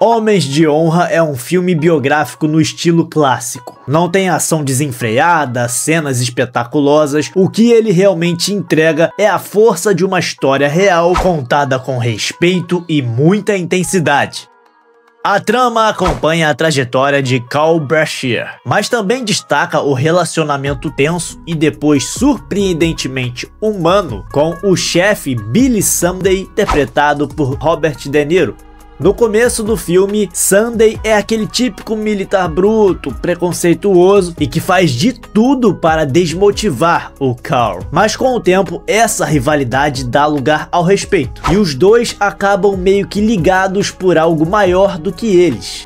Homens de Honra é um filme biográfico no estilo clássico. Não tem ação desenfreada, cenas espetaculosas, o que ele realmente entrega é a força de uma história real contada com respeito e muita intensidade. A trama acompanha a trajetória de Carl Brashear, mas também destaca o relacionamento tenso e depois surpreendentemente humano com o chefe Billy Sunday, interpretado por Robert De Niro. No começo do filme, Sunday é aquele típico militar bruto, preconceituoso e que faz de tudo para desmotivar o Carl. Mas com o tempo, essa rivalidade dá lugar ao respeito, e os dois acabam meio que ligados por algo maior do que eles.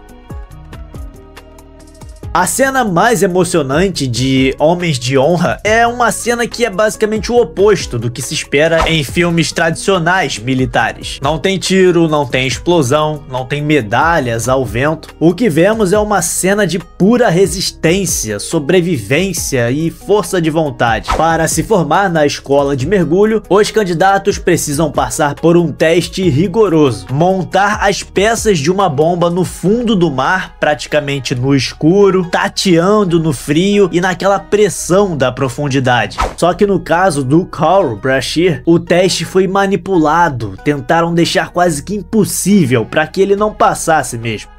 A cena mais emocionante de Homens de Honra é uma cena que é basicamente o oposto do que se espera em filmes tradicionais militares. Não tem tiro, não tem explosão, não tem medalhas ao vento. O que vemos é uma cena de pura resistência, sobrevivência e força de vontade. Para se formar na escola de mergulho, os candidatos precisam passar por um teste rigoroso. Montar as peças de uma bomba no fundo do mar, praticamente no escuro, tateando no frio e naquela pressão da profundidade. Só que no caso do Carl Brashear, o teste foi manipulado, tentaram deixar quase que impossível para que ele não passasse mesmo.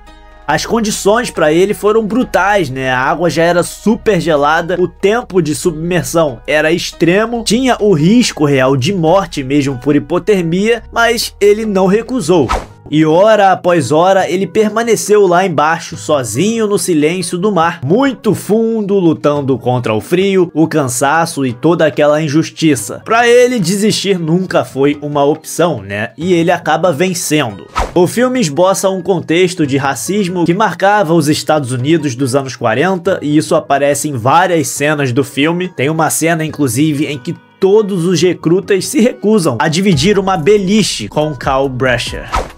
As condições para ele foram brutais, né? A água já era super gelada, o tempo de submersão era extremo, tinha o risco real de morte mesmo por hipotermia, mas ele não recusou. E hora após hora ele permaneceu lá embaixo, sozinho no silêncio do mar, muito fundo, lutando contra o frio, o cansaço e toda aquela injustiça. Para ele, desistir nunca foi uma opção, né? E ele acaba vencendo. O filme esboça um contexto de racismo que marcava os Estados Unidos dos anos 40, e isso aparece em várias cenas do filme. Tem uma cena, inclusive, em que todos os recrutas se recusam a dividir uma beliche com Carl Brashear.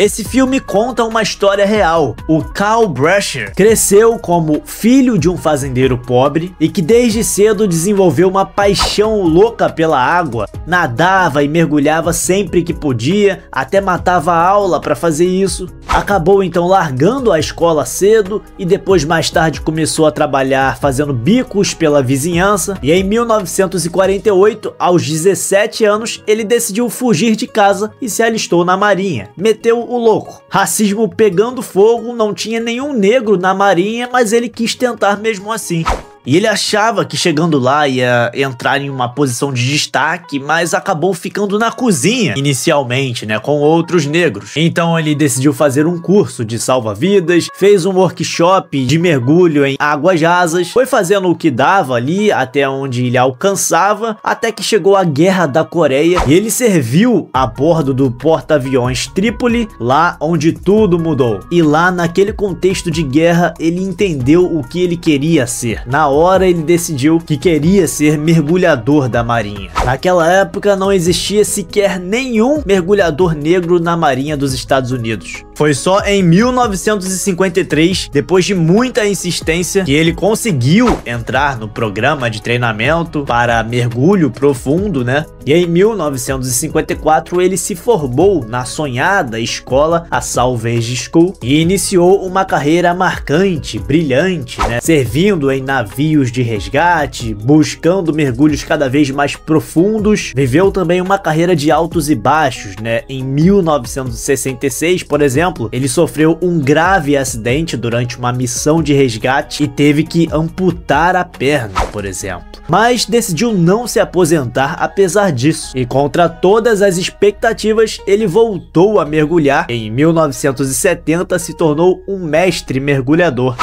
Esse filme conta uma história real. O Carl Brashear cresceu como filho de um fazendeiro pobre e que desde cedo desenvolveu uma paixão louca pela água. Nadava e mergulhava sempre que podia, até matava a aula para fazer isso. Acabou então largando a escola cedo e depois mais tarde começou a trabalhar fazendo bicos pela vizinhança. E em 1948, aos 17 anos, ele decidiu fugir de casa e se alistou na Marinha. Meteu o louco. Racismo pegando fogo, não tinha nenhum negro na Marinha, mas ele quis tentar mesmo assim. E ele achava que chegando lá ia entrar em uma posição de destaque, mas acabou ficando na cozinha inicialmente, né, com outros negros. Então ele decidiu fazer um curso de salva-vidas, fez um workshop de mergulho em águas rasas, foi fazendo o que dava ali até onde ele alcançava, até que chegou a Guerra da Coreia e ele serviu a bordo do porta-aviões Trípoli, lá onde tudo mudou. E lá naquele contexto de guerra ele entendeu o que ele queria ser. Na hora ele decidiu que queria ser mergulhador da Marinha. Naquela época não existia sequer nenhum mergulhador negro na Marinha dos Estados Unidos. Foi só em 1953, depois de muita insistência, que ele conseguiu entrar no programa de treinamento para mergulho profundo, né? E em 1954 ele se formou na sonhada escola, a Salvage School, e iniciou uma carreira marcante, brilhante, né? Servindo em navios de resgate, buscando mergulhos cada vez mais profundos. Viveu também uma carreira de altos e baixos, né? Em 1966, por exemplo, ele sofreu um grave acidente durante uma missão de resgate e teve que amputar a perna, por exemplo. Mas decidiu não se aposentar apesar disso. E contra todas as expectativas, ele voltou a mergulhar. Em 1970 se tornou um mestre mergulhador.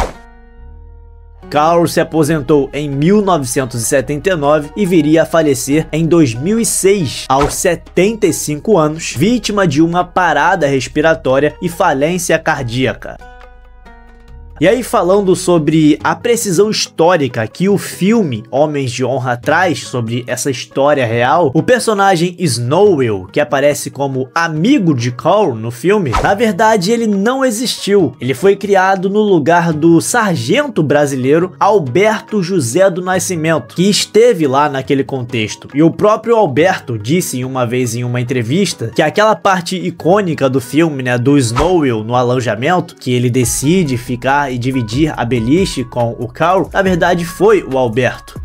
Carl se aposentou em 1979 e viria a falecer em 2006, aos 75 anos, vítima de uma parada respiratória e falência cardíaca. E aí, falando sobre a precisão histórica que o filme Homens de Honra traz sobre essa história real, o personagem Snowell, que aparece como amigo de Cole no filme, na verdade ele não existiu. Ele foi criado no lugar do sargento brasileiro Alberto José do Nascimento, que esteve lá naquele contexto. E o próprio Alberto disse uma vez em uma entrevista que aquela parte icônica do filme, né, do Snowell no alojamento, que ele decide ficar e dividir a beliche com o Carl, na verdade foi o Alberto.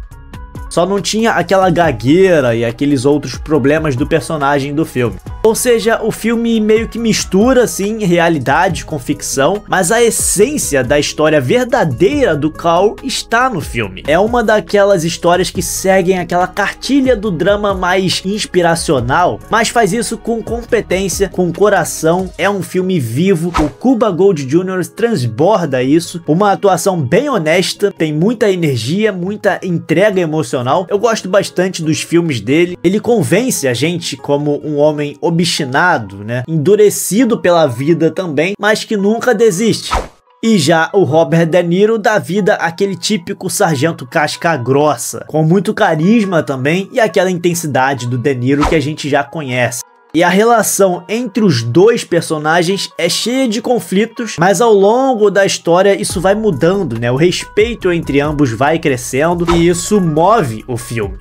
Só não tinha aquela gagueira e aqueles outros problemas do personagem do filme. Ou seja, o filme meio que mistura assim realidade com ficção, mas a essência da história verdadeira do Carl está no filme. É uma daquelas histórias que seguem aquela cartilha do drama mais inspiracional, mas faz isso com competência, com coração. É um filme vivo, o Cuba Gooding Jr. transborda isso, uma atuação bem honesta, tem muita energia, muita entrega emocional. Eu gosto bastante dos filmes dele, ele convence a gente como um homem obstinado, né? Endurecido pela vida também, mas que nunca desiste. E já o Robert De Niro dá vida àquele típico sargento casca grossa, com muito carisma também e aquela intensidade do De Niro que a gente já conhece. E a relação entre os dois personagens é cheia de conflitos, mas ao longo da história isso vai mudando, né? O respeito entre ambos vai crescendo e isso move o filme.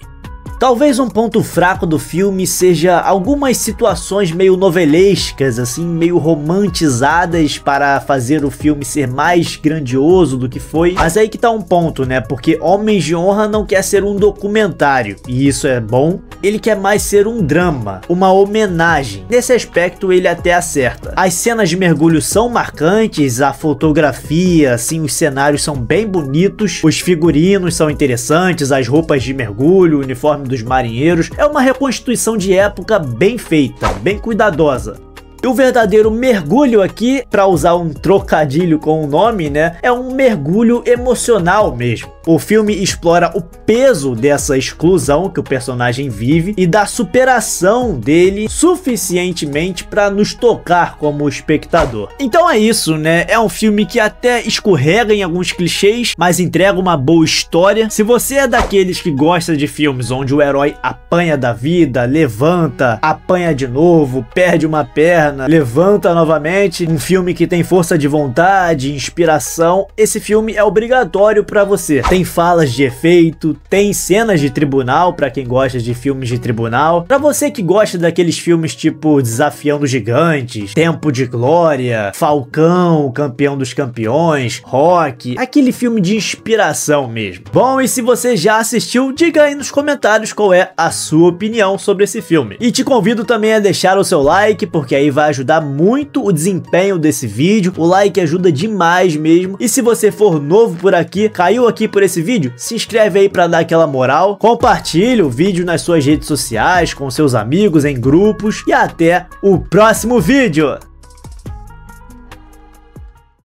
Talvez um ponto fraco do filme seja algumas situações meio novelescas, assim, meio romantizadas para fazer o filme ser mais grandioso do que foi. Mas aí que tá um ponto, né? Porque Homens de Honra não quer ser um documentário, e isso é bom. Ele quer mais ser um drama, uma homenagem. Nesse aspecto ele até acerta. As cenas de mergulho são marcantes, a fotografia, assim, os cenários são bem bonitos, os figurinos são interessantes, as roupas de mergulho, o uniforme dos marinheiros, é uma reconstituição de época bem feita, bem cuidadosa. E o verdadeiro mergulho aqui, para usar um trocadilho com o nome, né, é um mergulho emocional mesmo. O filme explora o peso dessa exclusão que o personagem vive e da superação dele suficientemente para nos tocar como espectador. Então é isso, né? É um filme que até escorrega em alguns clichês, mas entrega uma boa história. Se você é daqueles que gosta de filmes onde o herói apanha da vida, levanta, apanha de novo, perde uma perna, levanta novamente, um filme que tem força de vontade, inspiração, esse filme é obrigatório para você. Tem falas de efeito, tem cenas de tribunal para quem gosta de filmes de tribunal. Para você que gosta daqueles filmes tipo Desafiando Gigantes, Tempo de Glória, Falcão, Campeão dos Campeões, Rock, aquele filme de inspiração mesmo. Bom, e se você já assistiu, diga aí nos comentários qual é a sua opinião sobre esse filme. E te convido também a deixar o seu like, porque aí vai ajudar muito o desempenho desse vídeo. O like ajuda demais mesmo. E se você for novo por aqui, caiu aqui por esse vídeo, se inscreve aí para dar aquela moral, compartilhe o vídeo nas suas redes sociais, com seus amigos, em grupos, e até o próximo vídeo!